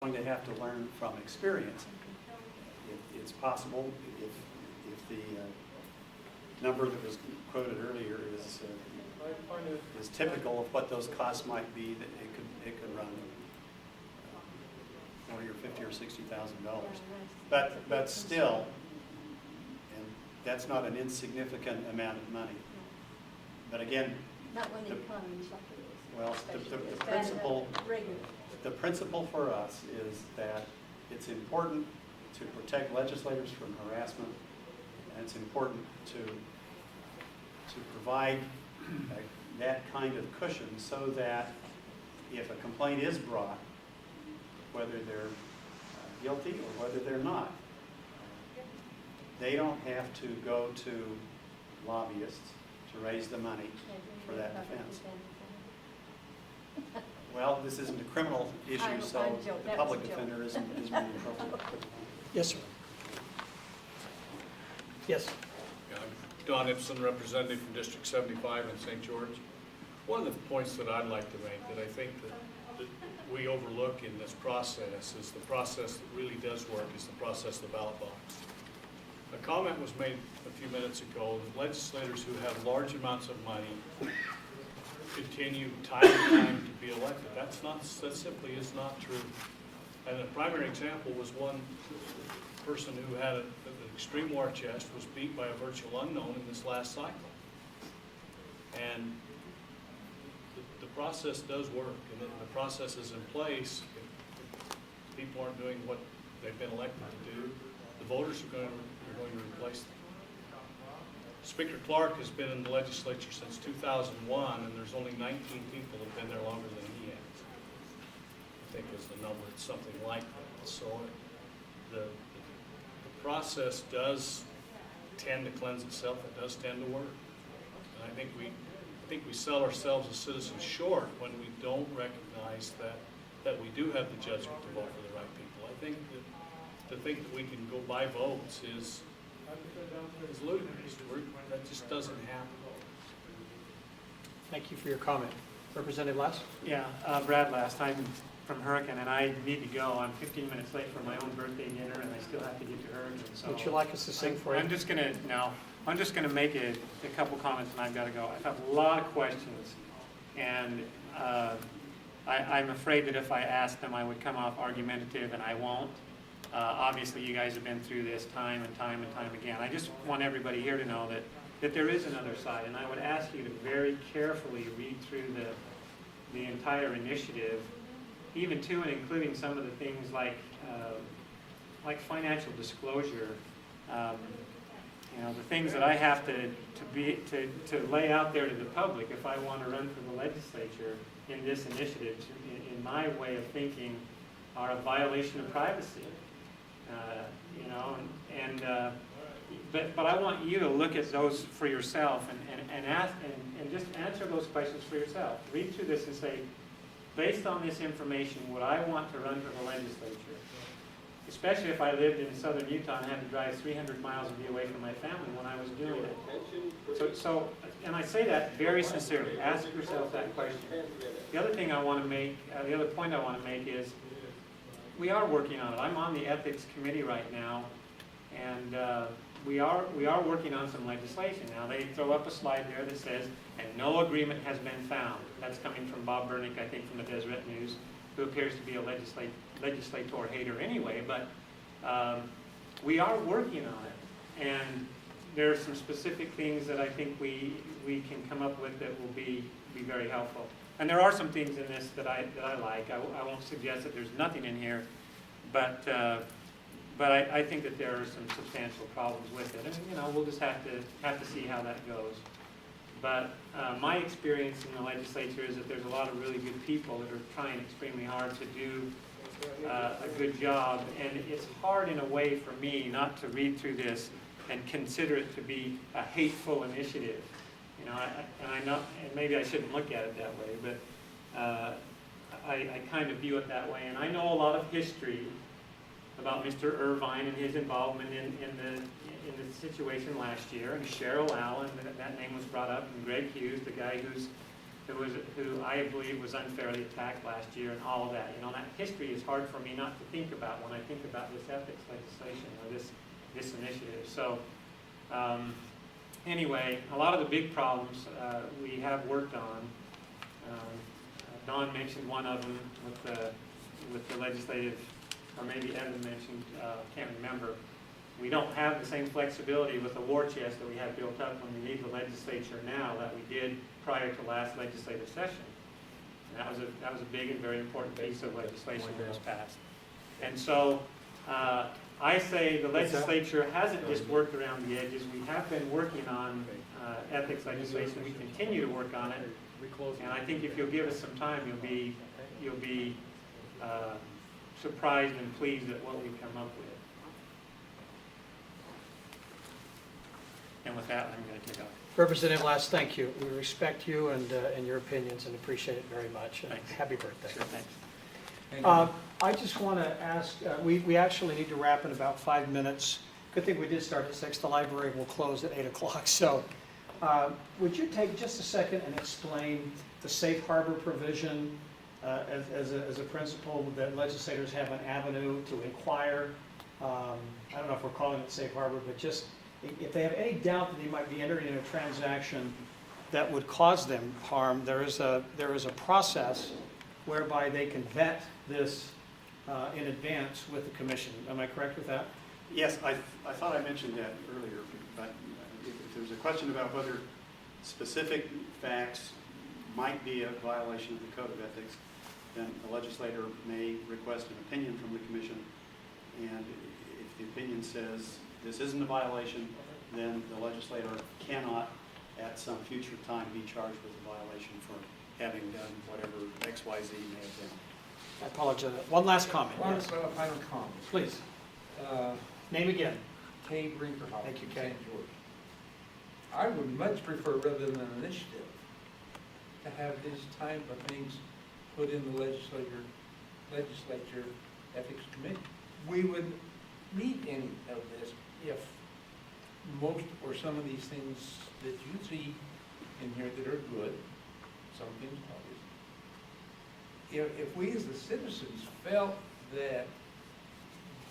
going to have to learn from experience. It's possible if the number that was quoted earlier is typical of what those costs might be, that it could run $40 or $50 or $60,000. But still, and that's not an insignificant amount of money. But again, not when the economy's like it is. well, the principle for us is that it's important to protect legislators from harassment, and it's important to provide that kind of cushion so that if a complaint is brought, whether they're guilty or whether they're not, they don't have to go to lobbyists to raise the money for that defense. Well, this isn't a criminal issue, so the public defender isn't really appropriate. Yes, sir. Yes. I'm Don Ibsen, representative from District 75 in St. George. One of the points that I'd like to make that I think that we overlook in this process is the process that really does work is the process of the ballot box. A comment was made a few minutes ago that legislators who have large amounts of money continue time and time to be elected. That simply is not true. And a primary example was one person who had an extreme war chest was beat by a virtual unknown in this last cycle. And the process does work, and the process is in place. If people aren't doing what they've been elected to do, the voters are going to replace them. Speaker Clark has been in the legislature since 2001, and there's only 19 people that have been there longer than he has. I think was the number. It's something like that. So the process does tend to cleanse itself. It does tend to work. And I think we sell ourselves as citizens short when we don't recognize that we do have the judgment to vote for the right people. I think that to think that we can go buy votes is ludicrous. That just doesn't happen. Thank you for your comment. Representative Lass? Yeah, Brad Last. I'm from Hurricane, and I need to go. I'm 15 minutes late for my own birthday dinner, and I still have to get to Hurricane. So Would you like us to sing for you? I'm just gonna make a couple comments, and I've got to go. I have a lot of questions, and I'm afraid that if I asked them, I would come off argumentative, and I won't. Obviously, you guys have been through this time and time and time again. I just want everybody here to know that there is another side, and I would ask you to very carefully read through the entire initiative, even to and including some of the things like financial disclosure. The things that I have to lay out there to the public if I want to run for the legislature in this initiative, in my way of thinking, are a violation of privacy. But I want you to look at those for yourself and ask and just answer those questions for yourself. Read through this and say, based on this information, would I want to run for the legislature? Especially if I lived in southern Utah and had to drive 300 miles and be away from my family when I was doing it. So, and I say that very sincerely. Ask yourself that question. The other thing I want to make, the other point I want to make is, we are working on it. I'm on the ethics committee right now, and we are working on some legislation. Now they throw up a slide there that says, and no agreement has been found. That's coming from Bob Bernick, I think, from the Deseret News, who appears to be a legislator hater anyway. But we are working on it, and there are some specific things that I think we can come up with that will be very helpful. And there are some things in this that I like. I won't suggest that there's nothing in here, but I think that there are some substantial problems with it, and we'll just have to see how that goes. But my experience in the legislature is that there's a lot of really good people that are trying extremely hard to do a good job, and it's hard in a way for me not to read through this and consider it to be a hateful initiative. I know, and maybe I shouldn't look at it that way, but I kind of view it that way. And I know a lot of history about Mr. Irvine and his involvement in the situation last year, and Cheryl Allen, that name was brought up, and Greg Hughes, the guy who's who I believe was unfairly attacked last year and all of that. You know, that history is hard for me not to think about when I think about this ethics legislation or this initiative. So anyway, a lot of the big problems we have worked on. Don mentioned one of them with the legislative, or maybe Evan mentioned, can't remember. We don't have the same flexibility with the war chest that we have built up when we leave the legislature now that we did prior to last legislative session. And that was a big and very important piece of legislation that was passed. And so I say the legislature hasn't just worked around the edges. We have been working on ethics legislation. We continue to work on it. And I think if you'll give us some time, you'll be surprised and pleased at what we've come up with. And with that, I'm going to take off. Representative Lass, thank you. We respect you and your opinions and appreciate it very much. And Thanks. happy birthday. Sure, thanks. I just want to ask, we actually need to wrap in about 5 minutes. Good thing we did start at 6. The library will close at 8 o'clock. So would you take just a second and explain the safe harbor provision as a principle that legislators have an avenue to inquire? I don't know if we're calling it safe harbor, but just if they have any doubt that they might be entering in a transaction that would cause them harm, there is a process whereby they can vet this in advance with the commission. Am I correct with that? Yes, I thought I mentioned that earlier, but if there's a question about whether specific facts might be a violation of the Code of Ethics, then the legislator may request an opinion from the commission. And if the opinion says this isn't a violation, then the legislator cannot at some future time be charged with a violation for having done whatever XYZ may have been. I apologize. One last comment. One Yes. final comment. Please. Uh, Name again. Kay Brinkerhoff. Thank you, from Kay. St. George. I would much prefer, rather than an initiative, to have these type of things put in the legislature ethics committee. We would meet any of this if most or some of these things that you see in here that are good, some things obvious. If we as the citizens felt that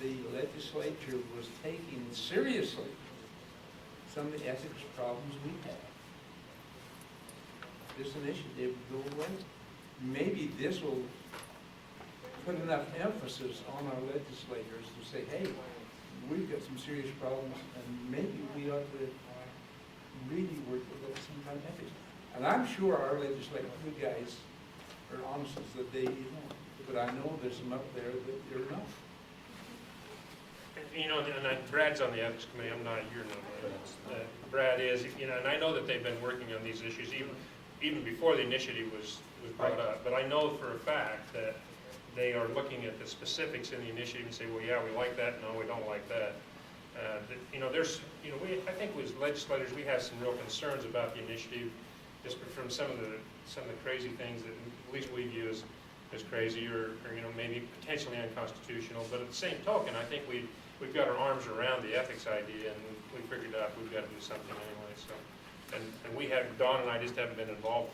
the legislature was taking seriously some of the ethics problems we have, this initiative would go away. Maybe this will put enough emphasis on our legislators to say, hey, we've got some serious problems, and maybe we ought to really work with some kind of ethics. And I'm sure our legislators, you guys, are honest as the day you know, but I know there's some up there that they're not. You know, and Brad's on the ethics committee, I'm not, you're not. Brad is, you know, and I know that they've been working on these issues even before the initiative was brought up. But I know for a fact that they are looking at the specifics in the initiative and say, well, yeah, we like that, no, we don't like that. You know, I think as legislators, we have some real concerns about the initiative, just from some of the crazy things that at least we view as crazy or you know, maybe potentially unconstitutional. But at the same token, I think we've got our arms around the ethics idea, and we figured out we've got to do something anyway. So, and we have, Dawn and I just haven't been involved